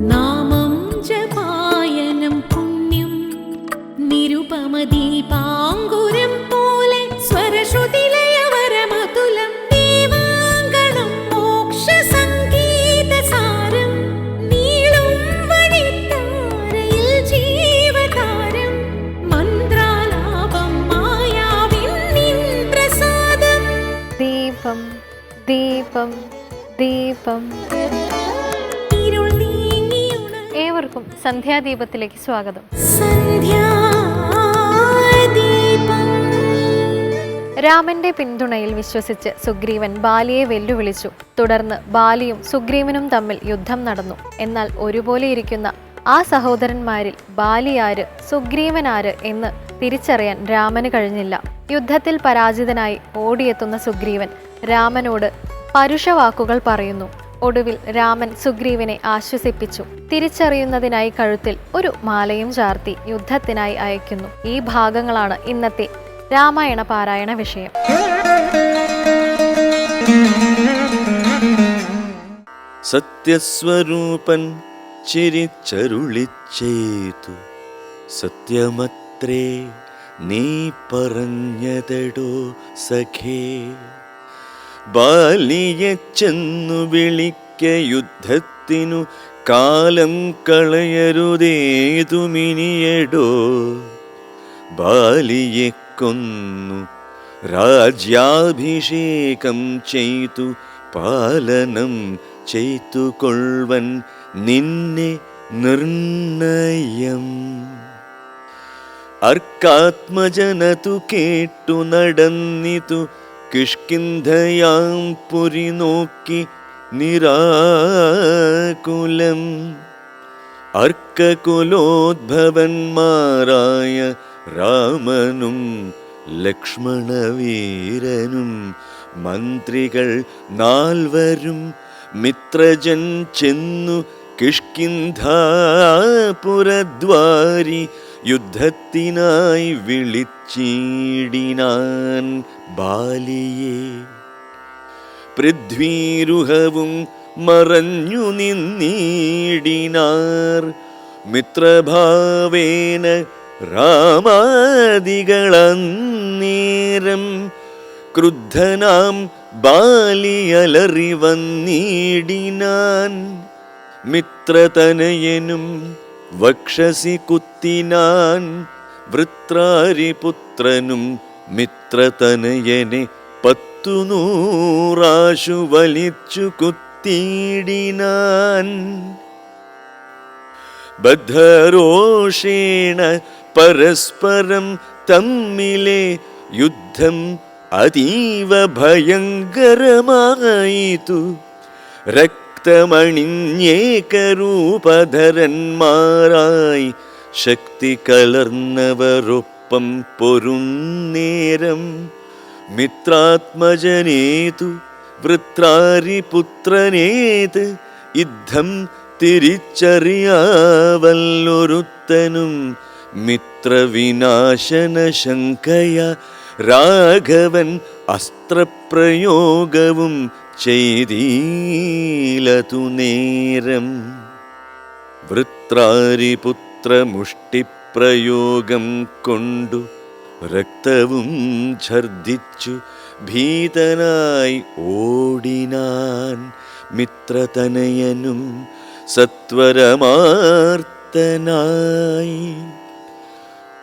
നാമം ജപായനം പുണ്യം നിരുപമദീപാങ്കുരം പോലെ സ്വരശ്രുതിലയവരമതുലം ദീവാങ്കണം മോക്ഷസംഗീതസാരം നീളും വഴിത്താരയിൽ ജീവതാരം മന്ത്രാലാപം മായാവിൻ നിൻ പ്രസാദം. ദീപം ദീപം ദീപം. ഏവർക്കും സന്ധ്യാദീപത്തിലേക്ക് സ്വാഗതം. രാമന്റെ പിന്തുണയിൽ വിശ്വസിച്ച് സുഗ്രീവൻ ബാലിയെ വെല്ലുവിളിച്ചു. തുടർന്ന് ബാലിയും സുഗ്രീവനും തമ്മിൽ യുദ്ധം നടന്നു. എന്നാൽ ഒരുപോലെ ഇരിക്കുന്ന ആ സഹോദരന്മാരിൽ ബാലി ആര് സുഗ്രീവൻ ആര് എന്ന് തിരിച്ചറിയാൻ രാമന് കഴിഞ്ഞില്ല. യുദ്ധത്തിൽ പരാജിതനായി ഓടിയെത്തുന്ന സുഗ്രീവൻ രാമനോട് പരുഷവാക്കുകൾ പറയുന്നു. ഒടുവിൽ രാമൻ സുഗ്രീവനെ ആശ്വസിപ്പിച്ചു. തിരിച്ചറിയുന്നതിനായി കഴുത്തിൽ ഒരു മാലയും ചാർത്തി യുദ്ധത്തിനായി അയക്കുന്നു. ഈ ഭാഗങ്ങളാണ് ഇന്നത്തെ രാമായണ പാരായണ വിഷയം. സത്യസ്വരൂപൻ ചിരിച്ചരുളിച്ചേതു സത്യമത്രേ നീ പറഞ്ഞതെടോ സഖേ. ബാലിയെ ചെന്നു വിളിക്ക യുദ്ധത്തിനു കാലം കളയരുതേതുമിനിയെടോ. ബാലിയെ കൊന്നു രാജ്യാഭിഷേകം ചെയ്തു പാലനം ചെയ്തു കൊൾവൻ നിന്നെ നിർണയം. അർക്കാത്മജനതു കേട്ടു നടന്നിതു കിഷ്കിന്ധയാം പുരി നോക്കി നിരാകുലം. അർക്കകുലോദ്ഭവന്മാരായ രാമനും ലക്ഷ്മണവീരനും മന്ത്രികൾ നാൽവരും മിത്രജൻ ചെന്നു കിഷ്കിന്ധാപുരദ്വാരി യുദ്ധത്തിനായി വിളിച്ചിടിനാൻ ബാലിയെ. പൃഥ്വീരുഹവും മറഞ്ഞു നിന്നീടിനാർ മിത്രഭാവേന രാമാദികളന്നേരം. ക്രുദ്ധനാം ബാലിയലറി വന്നീടിനാൻ മിത്രതനയനും വക്ഷസി കുത്തിനാൻ. വൃത്രാരിപുത്രനും മിത്രതനയനെ 100 വലിച്ചു കുത്തിയിടിനാൻ. ബദ്ധരോഷേണ പരസ്പരം തമ്മിലെ യുദ്ധം അതീവ ഭയങ്കരമായിതു. രക്തമണിഞ്ഞേകരൂപധരന്മാരായി ശക്തി കലർന്നവരൊപ്പം പൊരുന്നേരം. മിത്രാത്മജനേതു വൃത്രാരിപുത്രനേത് യുദ്ധം തിരിച്ചറിയാവല്ലൊരുത്തനും. മിത്രവിനാശന ശങ്കയ രാഘവൻ അസ്ത്രപ്രയോഗവും ചെയ്തീലതു നേരം. വൃത്രാരിപുത്രമുഷ്ടിപ്രയോഗം കൊണ്ടു രക്തവും ഛർദിച്ചു ഭീതനായി ഓടിനാൻ മിത്രതനയനും സത്വരമാർത്തനായി.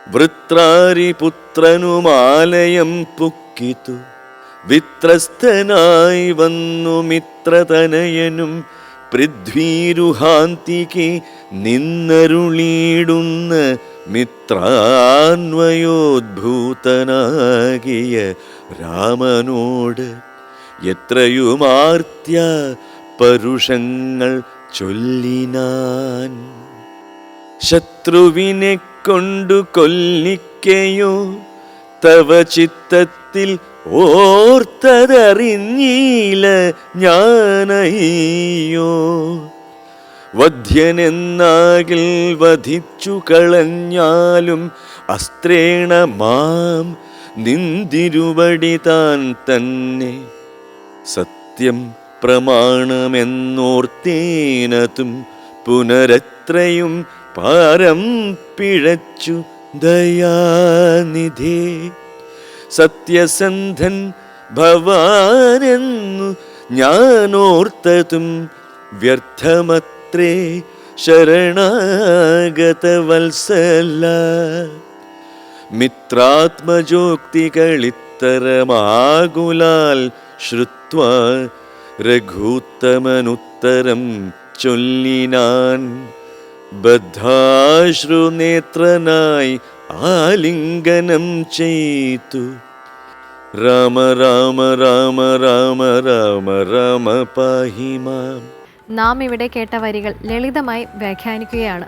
വൃത്രാരിപുത്രനുമാലയം പുക്കിതു വിത്രസ്തനായി വന്നു മിത്രതനയനും. പൃഥ്വീരുഹാന്തികെ നിന്നരുളിയിടുന്ന മിത്രാന്വയോദ്ഭൂതനാകിയ രാമനോട് എത്രയുമാർത്യ പരുഷങ്ങൾ ചൊല്ലിനാൻ. ശത്രുവിനെ കൊണ്ടു കൊല്ലിക്കയോ തവ ചിത്തത്തിൽ ഓർത്തതറിഞ്ഞീല ഞാനയ്യോ. വധ്യനെന്നാകിൽ വധിച്ചു കളഞ്ഞാലും അസ്ത്രേണ മാം നിന്തിരുവടി താൻ തന്നെ. സത്യം പ്രമാണമെന്നോർത്തേനതും പുനരത്രയും പാരം പിഴച്ചു ദയാനിധേ. സത്യസന്ധൻ ഭവാനെന്നു ഞാനോർത്തതും വ്യർത്ഥമത്രേ ശരണാഗതവത്സല. മിത്രാത്മജോക്തികളിത്തരമാകുലാൽ ശ്രുത്വാ രഘൂത്തമനുത്തരം ചൊല്ലിനാൻ. ബദ്ധാശ്രുനേത്രനായി ആലിംഗനം ചെയ്തു. രാമ രാമ രാമ രാമ രാമ രാമ പാഹി മാം. നാം ഇവിടെ കേട്ട വരികൾ ലളിതമായി വ്യാഖ്യാനിക്കുകയാണ്.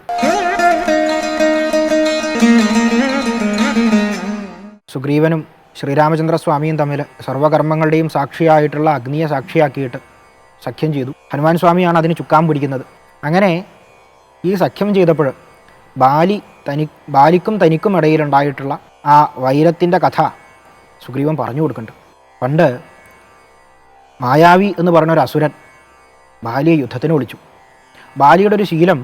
സുഗ്രീവനും ശ്രീരാമചന്ദ്രസ്വാമിയും തമ്മിൽ സർവകർമ്മങ്ങളുടെയും സാക്ഷിയായിട്ടുള്ള അഗ്നിയെ സാക്ഷിയാക്കിയിട്ട് സഖ്യം ചെയ്തു. ഹനുമാൻ സ്വാമിയാണ് അതിന് ചുക്കാൻ പിടിക്കുന്നത്. അങ്ങനെ ഈ സഖ്യം ചെയ്തപ്പോൾ ബാലിക്കും തനിക്കും ഇടയിലുണ്ടായിട്ടുള്ള ആ വൈരത്തിൻ്റെ കഥ സുഗ്രീവൻ പറഞ്ഞു കൊടുക്കുന്നുണ്ട്. പണ്ട് മായാവി എന്ന് പറഞ്ഞൊരു അസുരൻ ബാലിയെ യുദ്ധത്തിന് വിളിച്ചു. ബാലിയുടെ ഒരു ശീലം,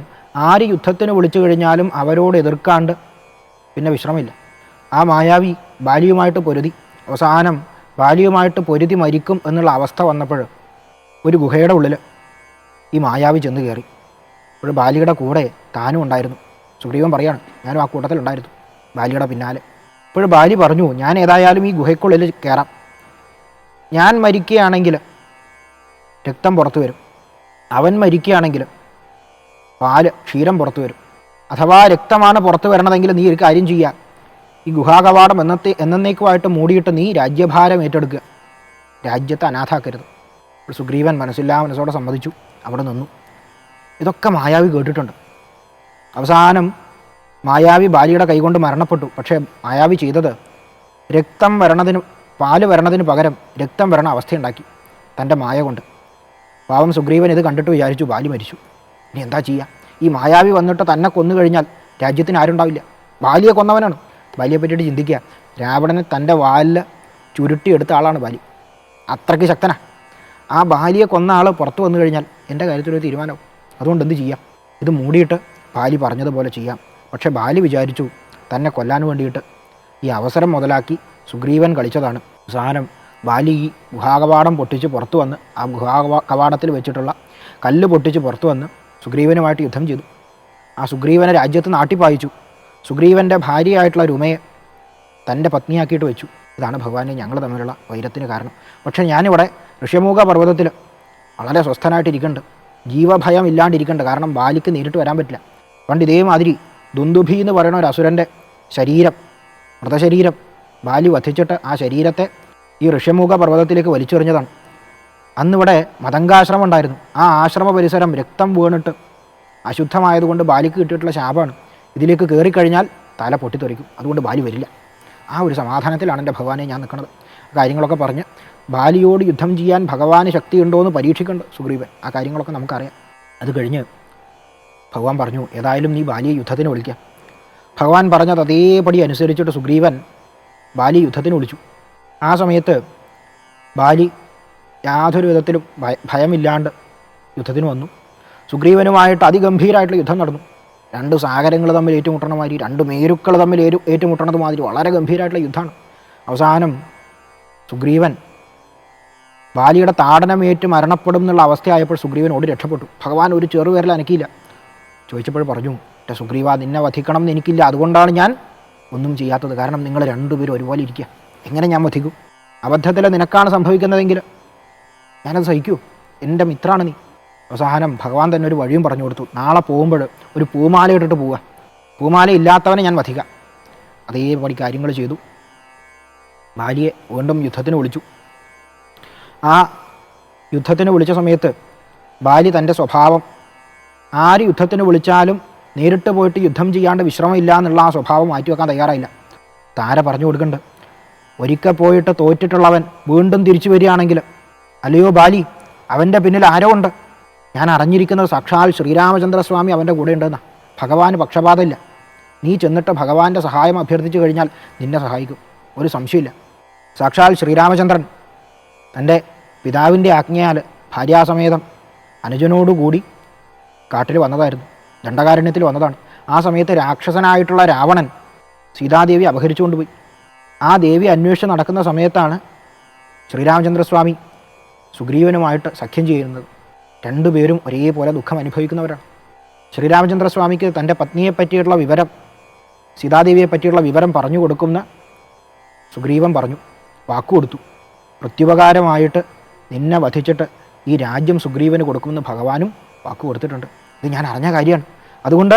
ആര് യുദ്ധത്തിന് വിളിച്ചു കഴിഞ്ഞാലും അവരോട് എതിർക്കാണ്ട് പിന്നെ വിശ്രമില്ല. ആ മായാവി ബാലിയുമായിട്ട് പൊരുതി. അവസാനം ബാലിയുമായിട്ട് പൊരുതി മരിക്കും എന്നുള്ള അവസ്ഥ വന്നപ്പോൾ ഒരു ഗുഹയുടെ ഉള്ളിൽ ഈ മായാവി ചെന്ന് കയറി. അപ്പോൾ ബാലിയുടെ കൂടെ താനും ഉണ്ടായിരുന്നു. സുഗ്രീവൻ പറയാണ്, ഞാനും ആ കൂട്ടത്തിലുണ്ടായിരുന്നു ബാലിയുടെ പിന്നാലെ. അപ്പോൾ ബാലി പറഞ്ഞു, ഞാൻ ഏതായാലും ഈ ഗുഹയ്ക്കുള്ളിൽ കയറാം. ഞാൻ മരിക്കുകയാണെങ്കിൽ രക്തം പുറത്തു വരും, അവൻ മരിക്കുകയാണെങ്കിൽ ക്ഷീരം പുറത്തു വരും. അഥവാ രക്തമാണ് പുറത്തു വരണമെങ്കിൽ നീ ഒരു കാര്യം ചെയ്യുക, ഈ ഗുഹാകവാടം എന്നേക്കുമായിട്ട് മൂടിയിട്ട് നീ രാജ്യഭാരം ഏറ്റെടുക്കുക, രാജ്യത്തെ അനാഥാക്കരുത്. അപ്പോൾ സുഗ്രീവൻ മനസ്സോടെ സമ്മതിച്ചു, അവിടെ നിന്നു. ഇതൊക്കെ മായാവി കേട്ടിട്ടുണ്ട്. അവസാനം മായാവി ബാലിയുടെ കൈകൊണ്ട് മരണപ്പെട്ടു. പക്ഷേ മായാവി ചെയ്തത് പാല് വരണതിന് പകരം രക്തം വരണ അവസ്ഥയുണ്ടാക്കി തൻ്റെ മായ കൊണ്ട്. പാവം സുഗ്രീവൻ ഇത് കണ്ടിട്ട് വിചാരിച്ചു, ബാലി മരിച്ചു, ഇനി എന്താ ചെയ്യുക? ഈ മായാവി വന്നിട്ട് തന്നെ കൊന്നു കഴിഞ്ഞാൽ രാജ്യത്തിന് ആരുണ്ടാവില്ല. ബാലിയെ കൊന്നവനാണ്. ബാലിയെ പറ്റിയിട്ട് ചിന്തിക്കുക, രാവണനെ തൻ്റെ വാലിൽ ചുരുട്ടിയെടുത്ത ആളാണ് ബാലി, അത്രയ്ക്ക് ശക്തനാണ്. ആ ബാലിയെ കൊന്ന ആൾ പുറത്തു വന്നു കഴിഞ്ഞാൽ എൻ്റെ കാര്യത്തിലൊരു തീരുമാനവും. അതുകൊണ്ട് എന്ത് ചെയ്യാം? ഇത് മൂടിയിട്ട് ബാലി പറഞ്ഞതുപോലെ ചെയ്യാം. പക്ഷേ ബാലി വിചാരിച്ചു തന്നെ കൊല്ലാൻ വേണ്ടിയിട്ട് ഈ അവസരം മുതലാക്കി സുഗ്രീവൻ കളിച്ചതാണ്. അവസാനം ബാലി ഈ ഗുഹാകവാടം പൊട്ടിച്ച് പുറത്തു വന്ന് ആ കവാടത്തിൽ വെച്ചിട്ടുള്ള കല്ല് പൊട്ടിച്ച് പുറത്തു വന്ന് സുഗ്രീവനുമായിട്ട് യുദ്ധം ചെയ്തു. ആ സുഗ്രീവനെ രാജ്യത്ത് നാട്ടിപ്പായിച്ചു. സുഗ്രീവൻ്റെ ഭാര്യയായിട്ടുള്ള രുമയെ തൻ്റെ പത്നിയാക്കിയിട്ട് വെച്ചു. ഇതാണ് ഭഗവാനെ ഞങ്ങൾ തമ്മിലുള്ള വൈരത്തിന് കാരണം. പക്ഷേ ഞാനിവിടെ ഋഷ്യമുഖ പർവ്വതത്തിൽ വളരെ സ്വസ്ഥനായിട്ടിരിക്കുന്നുണ്ട്, ജീവഭയം ഇല്ലാണ്ടിരിക്കുന്നുണ്ട്. കാരണം ബാലിക്ക് നേരിട്ട് വരാൻ പറ്റില്ല. പണ്ട് ഇതേമാതിരി ദുന്ദുഭി എന്ന് പറയുന്ന ഒരു അസുരൻ്റെ മൃതശരീരം ബാലി വധിച്ചിട്ട് ആ ശരീരത്തെ ഈ ഋഷ്യമുഖ പർവ്വതത്തിലേക്ക് വലിച്ചെറിഞ്ഞതാണ്. അന്നിവിടെ മതങ്കാശ്രമം ഉണ്ടായിരുന്നു. ആ ആശ്രമ പരിസരം രക്തം വീണിട്ട് അശുദ്ധമായതുകൊണ്ട് ബാലിക്ക് കിട്ടിയിട്ടുള്ള ശാപമാണ്. ഇതിലേക്ക് കയറിക്കഴിഞ്ഞാൽ തല പൊട്ടിത്തെറിക്കും, അതുകൊണ്ട് ബാലി വരില്ല. ആ ഒരു സമാധാനത്തിലാണ് എൻ്റെ ഭഗവാനെ ഞാൻ നിൽക്കുന്നത്. കാര്യങ്ങളൊക്കെ പറഞ്ഞ് ബാലിയോട് യുദ്ധം ചെയ്യാൻ ഭഗവാന് ശക്തിയുണ്ടോ എന്ന് പരീക്ഷിക്കുന്നുണ്ട് സുഗ്രീവൻ. ആ കാര്യങ്ങളൊക്കെ നമുക്കറിയാം. അത് കഴിഞ്ഞ് ഭഗവാൻ പറഞ്ഞു, ഏതായാലും നീ ബാലിയെ യുദ്ധത്തിന് വിളിക്കാം. ഭഗവാൻ പറഞ്ഞത് അതേപടി അനുസരിച്ചിട്ട് സുഗ്രീവൻ ബാലി യുദ്ധത്തിന് വിളിച്ചു. ആ സമയത്ത് ബാലി യാതൊരു വിധത്തിലും ഭയമില്ലാണ്ട് യുദ്ധത്തിന് വന്നു. സുഗ്രീവനുമായിട്ട് അതിഗംഭീരമായിട്ടുള്ള യുദ്ധം നടന്നു. രണ്ട് സാഗരങ്ങൾ തമ്മിൽ ഏറ്റുമുട്ടണ മാതിരി, രണ്ട് മേരുക്കൾ തമ്മിൽ ഏറ്റുമുട്ടണത് മാതിരി വളരെ ഗംഭീരമായിട്ടുള്ള യുദ്ധമാണ്. അവസാനം സുഗ്രീവൻ ബാലിയുടെ താടനമേറ്റ് മരണപ്പെടും എന്നുള്ള അവസ്ഥയായപ്പോൾ സുഗ്രീവൻ ഓടി രക്ഷപ്പെട്ടു. ഭഗവാൻ ഒരു ചെറുവിരൽ അനക്കിയില്ല. ചോദിച്ചപ്പോൾ പറഞ്ഞു, എൻ്റെ സുഗ്രീവ, നിന്നെ വധിക്കണം എന്ന് എനിക്കില്ല, അതുകൊണ്ടാണ് ഞാൻ ഒന്നും ചെയ്യാത്തത്. കാരണം നിങ്ങൾ രണ്ടുപേരും ഒരുപോലെ ഇരിക്കുക, എങ്ങനെ ഞാൻ വധിക്കും? അബദ്ധത്തിൽ നിനക്കാണ് സംഭവിക്കുന്നതെങ്കിൽ ഞാനത് സഹിക്കൂ, എൻ്റെ മിത്രാണ് നീ. അവസാനം ഭഗവാൻ തന്നെ ഒരു വഴിയും പറഞ്ഞു കൊടുത്തു. നാളെ പോകുമ്പോൾ ഒരു പൂമാല ഇട്ടിട്ട് പോവുക, പൂമാല ഇല്ലാത്തവനെ ഞാൻ വധിക്കാം. അതേപടി കാര്യങ്ങൾ ചെയ്തു. ബാലിയെ വീണ്ടും യുദ്ധത്തിന് വിളിച്ചു. ആ യുദ്ധത്തിന് വിളിച്ച സമയത്ത് ബാലി തൻ്റെ സ്വഭാവം, ആര് യുദ്ധത്തിന് വിളിച്ചാലും നേരിട്ട് പോയിട്ട് യുദ്ധം ചെയ്യാണ്ട് വിശ്രമമില്ല എന്നുള്ള ആ സ്വഭാവം മാറ്റിവെക്കാൻ തയ്യാറായില്ല. താര പറഞ്ഞു കൊടുക്കുന്നുണ്ട്, ഒരിക്കൽ പോയിട്ട് തോറ്റിട്ടുള്ളവൻ വീണ്ടും തിരിച്ചു വരികയാണെങ്കിൽ, അല്ലയോ ബാലി, അവൻ്റെ പിന്നിൽ ആരോ ഉണ്ട്. ഞാൻ അറിഞ്ഞിരിക്കുന്നത് സാക്ഷാൽ ശ്രീരാമചന്ദ്രസ്വാമി അവൻ്റെ കൂടെ ഉണ്ടെന്നാണ്. ഭഗവാന് പക്ഷപാതമില്ല. നീ ചെന്നിട്ട് ഭഗവാന്റെ സഹായം അഭ്യർത്ഥിച്ചു കഴിഞ്ഞാൽ നിന്നെ സഹായിക്കും, ഒരു സംശയമില്ല. സാക്ഷാൽ ശ്രീരാമചന്ദ്രൻ തൻ്റെ പിതാവിൻ്റെ ആജ്ഞയാൽ ഭാര്യാസമേതം അനുജനോടുകൂടി കാട്ടിൽ വന്നതായിരുന്നു, ദണ്ഡകാരണ്യത്തിൽ വന്നതാണ്. ആ സമയത്ത് രാക്ഷസനായിട്ടുള്ള രാവണൻ സീതാദേവി അപഹരിച്ചുകൊണ്ടുപോയി. ആ ദേവി അന്വേഷിച്ച് നടക്കുന്ന സമയത്താണ് ശ്രീരാമചന്ദ്രസ്വാമി സുഗ്രീവനുമായിട്ട് സഖ്യം ചെയ്യുന്നത്. രണ്ടുപേരും ഒരേപോലെ ദുഃഖം അനുഭവിക്കുന്നവരാണ്. ശ്രീരാമചന്ദ്രസ്വാമിക്ക് തൻ്റെ പത്നിയെ പറ്റിയുള്ള വിവരം, സീതാദേവിയെ പറ്റിയുള്ള വിവരം പറഞ്ഞു കൊടുക്കുന്ന സുഗ്രീവൻ പറഞ്ഞു, വാക്കുകൊടുത്തു, പ്രത്യുപകാരമായിട്ട് നിന്നെ വധിച്ചിട്ട് ഈ രാജ്യം സുഗ്രീവന് കൊടുക്കുമെന്ന് ഭഗവാനും വാക്ക് കൊടുത്തിട്ടുണ്ട്. ഇത് ഞാൻ അറിഞ്ഞ കാര്യമാണ്. അതുകൊണ്ട്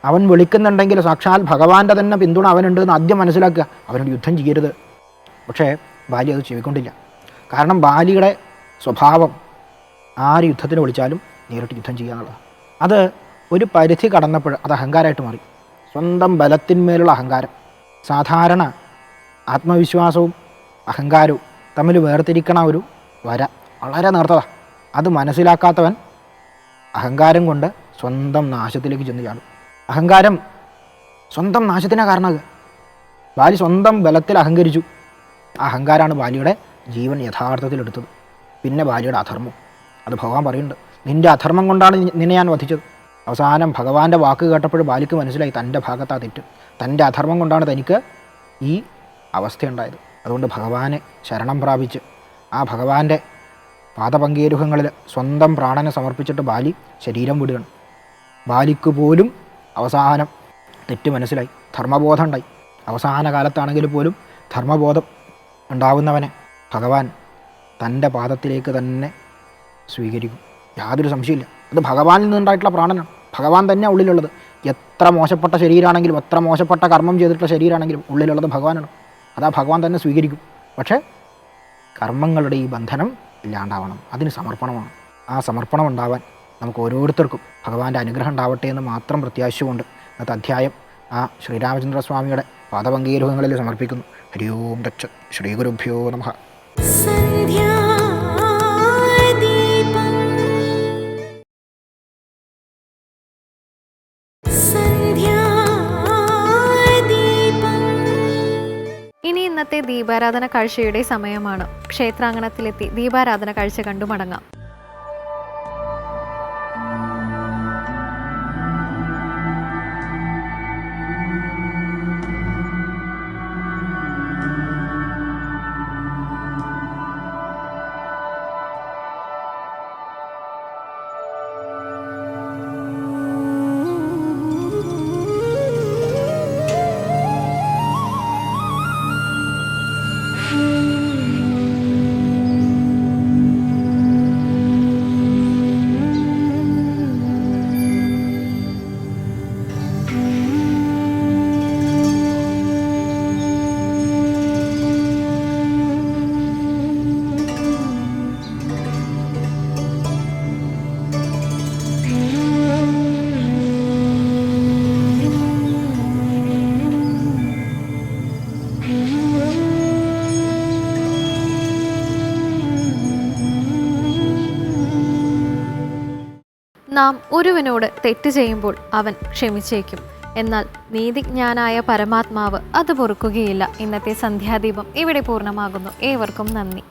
അവൻ വിളിക്കുന്നുണ്ടെങ്കിൽ സാക്ഷാൽ ഭഗവാന്റെ തന്നെ പിന്തുണ അവനുണ്ട് എന്ന് ആദ്യം മനസ്സിലാക്കുക. അവനോട് യുദ്ധം ചെയ്യരുത്. പക്ഷേ ബാലി അത് ചെവിക്കൊണ്ടില്ല. കാരണം ബാലിയുടെ സ്വഭാവം ആര് യുദ്ധത്തിന് വിളിച്ചാലും നേരിട്ട് യുദ്ധം ചെയ്യുക എന്നുള്ളതാണ്. അത് ഒരു പരിധി കടന്നപ്പോൾ അത് അഹങ്കാരമായിട്ട് മാറി. സ്വന്തം ബലത്തിന്മേലുള്ള അഹങ്കാരം. സാധാരണ ആത്മവിശ്വാസവും അഹങ്കാരവും തമ്മിൽ വേർതിരിക്കണ ഒരു വര വളരെ നേർത്തതാണ്. അത് മനസ്സിലാക്കാത്തവൻ അഹങ്കാരം കൊണ്ട് സ്വന്തം നാശത്തിലേക്ക് ചെന്ന് ചാടും. അഹങ്കാരം സ്വന്തം നാശത്തിനാണ് കാരണമാകുക. ബാലി സ്വന്തം ബലത്തിൽ അഹങ്കരിച്ചു. ആ അഹങ്കാരമാണ് ബാലിയുടെ ജീവൻ യഥാർത്ഥത്തിൽ എടുത്തത്. പിന്നെ ബാലിയുടെ അധർമ്മം, അത് ഭഗവാൻ പറയുന്നുണ്ട്, നിൻ്റെ അധർമ്മം കൊണ്ടാണ് നിന്നെ ഞാൻ വധിച്ചത്. അവസാനം ഭഗവാന്റെ വാക്ക് കേട്ടപ്പോൾ ബാലിക്ക് മനസ്സിലായി തൻ്റെ ഭാഗത്താ തെറ്റ്, തൻ്റെ അധർമ്മം കൊണ്ടാണ് തനിക്ക് ഈ അവസ്ഥയുണ്ടായത്. അതുകൊണ്ട് ഭഗവാനെ ശരണം പ്രാപിച്ച് ആ ഭഗവാന്റെ പാദപങ്കേരുഹങ്ങളിൽ സ്വന്തം പ്രാണനെ സമർപ്പിച്ചിട്ട് ബാലി ശരീരം വിടുകയാണ്. ബാലിക്ക് പോലും അവസാനം തെറ്റ് മനസ്സിലായി, ധർമ്മബോധം ഉണ്ടായി. അവസാന കാലത്താണെങ്കിൽ പോലും ധർമ്മബോധം ഉണ്ടാവുന്നവനെ ഭഗവാൻ തൻ്റെ പാദത്തിലേക്ക് തന്നെ സ്വീകരിക്കും, യാതൊരു സംശയമില്ല. അത് ഭഗവാനിൽ നിന്നുണ്ടായിട്ടുള്ള പ്രാണനാണ്, ഭഗവാൻ തന്നെ ഉള്ളിലുള്ളത്. എത്ര മോശപ്പെട്ട ശരീരമാണെങ്കിലും എത്ര മോശപ്പെട്ട കർമ്മം ചെയ്തിട്ടുള്ള ശരീരമാണെങ്കിലും ഉള്ളിലുള്ളത് ഭഗവാനാണ്. അതാ ഭഗവാൻ തന്നെ സ്വീകരിക്കും. പക്ഷേ കർമ്മങ്ങളുടെ ഈ ബന്ധനം ഇല്ലാണ്ടാവണം, അതിന് സമർപ്പണമാണ്. ആ സമർപ്പണം ഉണ്ടാവാൻ നമുക്ക് ഓരോരുത്തർക്കും ഭഗവാന്റെ അനുഗ്രഹം ഉണ്ടാവട്ടെ എന്ന് മാത്രം പ്രത്യാശിച്ചുകൊണ്ട് ഇന്നത്തെ അധ്യായം ആ ശ്രീരാമചന്ദ്രസ്വാമിയുടെ പാദപങ്കേരുഹങ്ങളിൽ സമർപ്പിക്കുന്നു. ഹരി ഓം തത്സത്. ശ്രീ ഗുരുഭ്യോ നമഃ. ഇനി ഇന്നത്തെ ദീപാരാധന കാഴ്ചയുടെ സമയമാണ്. ക്ഷേത്രാങ്കണത്തിലെത്തി ദീപാരാധന കാഴ്ച കണ്ടു മടങ്ങാം. നാം ഒരുവനോട് തെറ്റ് ചെയ്യുമ്പോൾ അവൻ ക്ഷമിച്ചേക്കും. എന്നാൽ നീതിജ്ഞാനായ പരമാത്മാവ് അത് പൊറുക്കുകയില്ല. ഇന്നത്തെ സന്ധ്യാദീപം ഇവിടെ പൂർണ്ണമാകുന്നു. ഏവർക്കും നന്ദി.